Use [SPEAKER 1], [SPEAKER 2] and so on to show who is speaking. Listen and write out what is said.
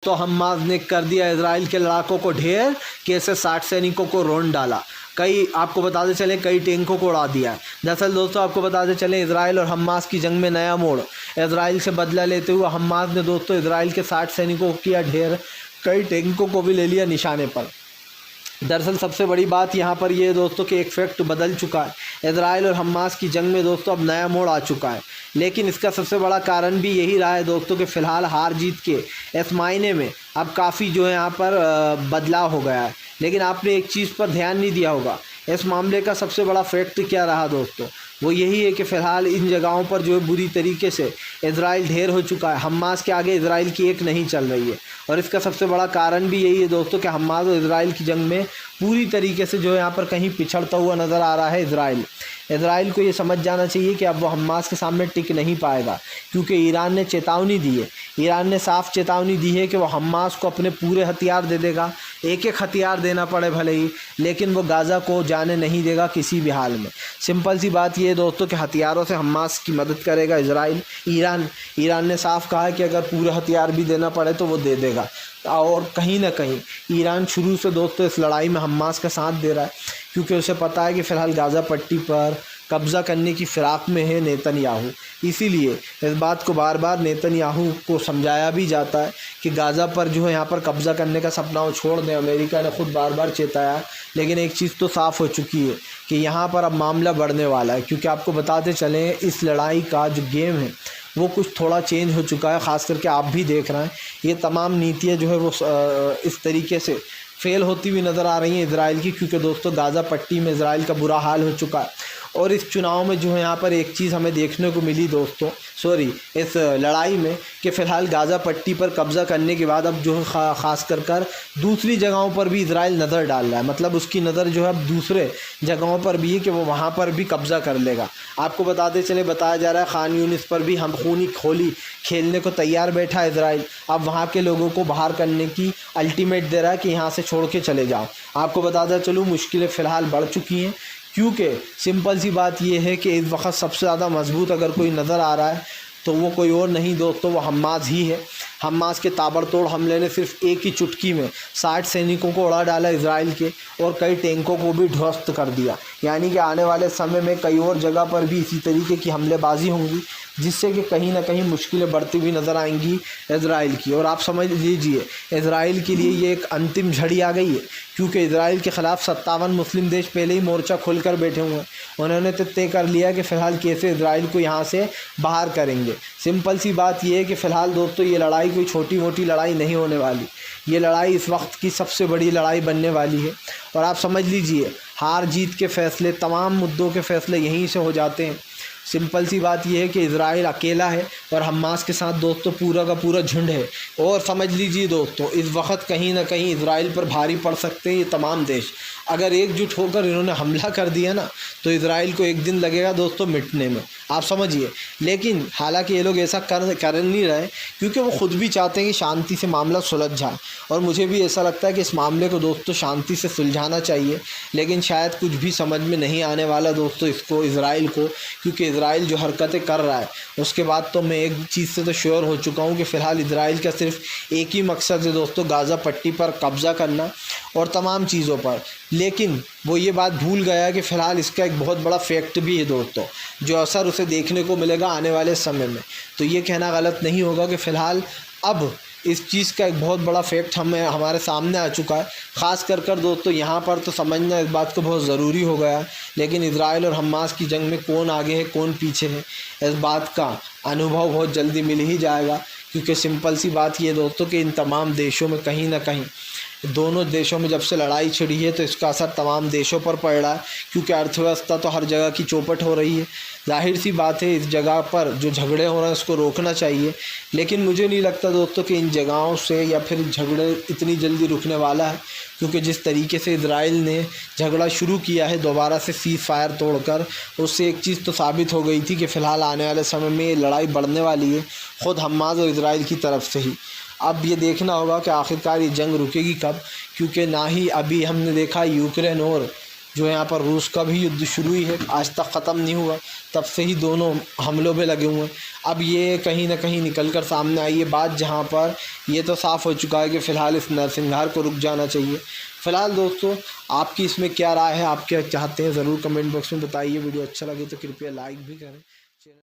[SPEAKER 1] तो हमास ने कर दिया इजराइल के लड़ाकों को ढेर, कैसे 60 सैनिकों को रोंद डाला, कई आपको बताते चले कई टैंकों को उड़ा दिया। दरअसल दोस्तों आपको बताते चले इजराइल और हमास की जंग में नया मोड़। इजराइल से बदला लेते हुए हमास ने दोस्तों इजराइल के 60 सैनिकों को किया ढेर, कई टैंकों को भी ले लिया निशाने पर। दरअसल सबसे बड़ी बात यहाँ पर ये दोस्तों कि एक फैक्ट बदल चुका है। इजराइल और हमास की जंग में दोस्तों अब नया मोड़ आ चुका है, लेकिन इसका सबसे बड़ा कारण भी यही रहा है दोस्तों कि फ़िलहाल हार जीत के इस मायने में अब काफ़ी जो है यहाँ पर बदलाव हो गया है। लेकिन आपने एक चीज़ पर ध्यान नहीं दिया होगा, इस मामले का सबसे बड़ा फैक्ट क्या रहा दोस्तों, वो यही है कि फ़िलहाल इन जगहों पर जो है बुरी तरीके से इजराइल ढेर हो चुका है। हमास के आगे इजराइल की एक नहीं चल रही है, और इसका सबसे बड़ा कारण भी यही है दोस्तों कि हमास और इजराइल की जंग में पूरी तरीके से जो है यहाँ पर कहीं पिछड़ता हुआ नज़र आ रहा है इजराइल। इजराइल को ये समझ जाना चाहिए कि अब वो हमास के सामने टिक नहीं पाएगा, क्योंकि ईरान ने चेतावनी दी है। ईरान ने साफ चेतावनी दी है कि वो हमास को अपने पूरे हथियार दे देगा, एक एक हथियार देना पड़े भले ही, लेकिन वो गाज़ा को जाने नहीं देगा किसी भी हाल में। सिंपल सी बात ये है दोस्तों कि हथियारों से हमास की मदद करेगा इजराइल। ईरान ने साफ कहा है कि अगर पूरे हथियार भी देना पड़े तो वो दे देगा। और कहीं ना कहीं ईरान शुरू से दोस्तों इस लड़ाई में हमास का साथ दे रहा है, क्योंकि उसे पता है कि फ़िलहाल गाज़ा पट्टी पर कब्ज़ा करने की फ़िराक में है नेतन्याहू। इसीलिए इस बात को बार बार नेतन्याहू को समझाया भी जाता है कि गाज़ा पर जो है यहाँ पर कब्ज़ा करने का सपना वो छोड़ दें। अमेरिका ने खुद बार बार चेताया, लेकिन एक चीज़ तो साफ़ हो चुकी है कि यहाँ पर अब मामला बढ़ने वाला है, क्योंकि आपको बताते चलें इस लड़ाई का जो गेम है वो कुछ थोड़ा चेंज हो चुका है। ख़ास करके आप भी देख रहे हैं ये तमाम नीतियाँ जो है वो इस तरीके से फेल होती हुई नज़र आ रही हैं इजराइल की, क्योंकि दोस्तों गाज़ा पट्टी में इजराइल का बुरा हाल हो चुका है। और इस चुनाव में जो है यहाँ पर एक चीज़ हमें देखने को मिली दोस्तों, इस लड़ाई में, कि फ़िलहाल गाज़ा पट्टी पर कब्ज़ा करने के बाद अब जो है ख़ास कर दूसरी जगहों पर भी इजराइल नज़र डाल रहा है। मतलब उसकी नज़र जो है अब दूसरे जगहों पर भी है कि वो वहाँ पर भी कब्ज़ा कर लेगा। आपको बताते चले बताया जा रहा है खान यूनिस पर भी हम खूनी होली खेलने को तैयार बैठा है इजराइल। अब वहाँ के लोगों को बाहर करने की अल्टीमेट दे रहा है कि यहाँ से छोड़ के चले जाओ। आपको बताता चलूँ मुश्किलें फ़िलहाल बढ़ चुकी हैं, क्योंकि सिंपल सी बात यह है कि इस वक्त सबसे ज़्यादा मजबूत अगर कोई नज़र आ रहा है तो वो कोई और नहीं दोस्तों, वो हमास ही है। हमास के ताबड़तोड़ हमले ने सिर्फ एक ही चुटकी में 60 सैनिकों को उड़ा डाला इजराइल के, और कई टैंकों को भी ध्वस्त कर दिया। यानी कि आने वाले समय में कई और जगह पर भी इसी तरीके की हमलेबाजी होंगी, जिससे कि कहीं ना कहीं मुश्किलें बढ़ती हुई नज़र आएंगी इजराइल की। और आप समझ लीजिए इजराइल के लिए ये एक अंतिम झड़ी आ गई है, क्योंकि इजराइल के ख़िलाफ़ 57 मुस्लिम देश पहले ही मोर्चा खोलकर बैठे हुए हैं। उन्होंने तो तय कर लिया कि फ़िलहाल कैसे इजराइल को यहाँ से बाहर करेंगे। सिंपल सी बात यह है कि फ़िलहाल दोस्तों ये लड़ाई कोई छोटी मोटी लड़ाई नहीं होने वाली, ये लड़ाई इस वक्त की सबसे बड़ी लड़ाई बनने वाली है। और आप समझ लीजिए हार जीत के फ़ैसले, तमाम मुद्दों के फ़ैसले यहीं से हो जाते हैं। सिंपल सी बात यह है कि इजराइल अकेला है और हमास के साथ दोस्तों पूरा का पूरा झुंड है। और समझ लीजिए दोस्तों इस वक्त कहीं ना कहीं इजराइल पर भारी पड़ सकते हैं ये तमाम देश। अगर एकजुट होकर इन्होंने हमला कर दिया ना, तो इजराइल को एक दिन लगेगा दोस्तों मिटने में, आप समझिए। लेकिन हालांकि ये लोग ऐसा कर नहीं रहे, क्योंकि वो ख़ुद भी चाहते हैं कि शांति से मामला सुलझ जाए। और मुझे भी ऐसा लगता है कि इस मामले को दोस्तों शांति से सुलझाना चाहिए, लेकिन शायद कुछ भी समझ में नहीं आने वाला दोस्तों इसको, इजराइल को। क्योंकि इजराइल जो हरकतें कर रहा है उसके बाद तो मैं एक चीज़ से तो श्योर हो चुका हूँ कि फ़िलहाल इजराइल का सिर्फ एक ही मकसद है दोस्तों, गाज़ा पट्टी पर कब्ज़ा करना और तमाम चीज़ों पर। लेकिन वो ये बात भूल गया कि फ़िलहाल इसका एक बहुत बड़ा फैक्ट भी है दोस्तों, जो असर उसे देखने को मिलेगा आने वाले समय में। तो ये कहना गलत नहीं होगा कि फ़िलहाल अब इस चीज़ का एक बहुत बड़ा फैक्ट हमारे सामने आ चुका है। ख़ास कर दोस्तों यहाँ पर तो समझना इस बात को बहुत ज़रूरी हो गया है। लेकिन इजराइल और हमास की जंग में कौन आगे है कौन पीछे है, इस बात का अनुभव बहुत जल्दी मिल ही जाएगा। क्योंकि सिंपल सी बात ये दोस्तों कि इन तमाम देशों में कहीं ना कहीं, दोनों देशों में जब से लड़ाई छिड़ी है तो इसका असर तमाम देशों पर पड़ रहा है, क्योंकि अर्थव्यवस्था तो हर जगह की चौपट हो रही है। जाहिर सी बात है इस जगह पर जो झगड़े हो रहे हैं उसको रोकना चाहिए, लेकिन मुझे नहीं लगता दोस्तों कि इन जगहों से या फिर झगड़े इतनी जल्दी रुकने वाला है। क्योंकि जिस तरीके से इजराइल ने झगड़ा शुरू किया है दोबारा से सीज़ फायर तोड़कर, उससे एक चीज़ तो साबित हो गई थी कि फ़िलहाल आने वाले समय में ये लड़ाई बढ़ने वाली है, ख़ुद हमास और इजराइल की तरफ से ही। अब ये देखना होगा कि आखिरकार ये जंग रुकेगी कब, क्योंकि ना ही अभी हमने देखा यूक्रेन और जो यहाँ पर रूस का भी युद्ध शुरू ही है, आज तक ख़त्म नहीं हुआ, तब से ही दोनों हमलों पे लगे हुए हैं। अब ये कहीं ना कहीं निकल कर सामने आई है बात, जहाँ पर ये तो साफ़ हो चुका है कि फ़िलहाल इस नरसंहार को रुक जाना चाहिए। फ़िलहाल दोस्तों आपकी इसमें क्या राय है, आप क्या चाहते हैं, ज़रूर कमेंट बॉक्स में बताइए। वीडियो अच्छा लगे तो कृपया लाइक भी करें।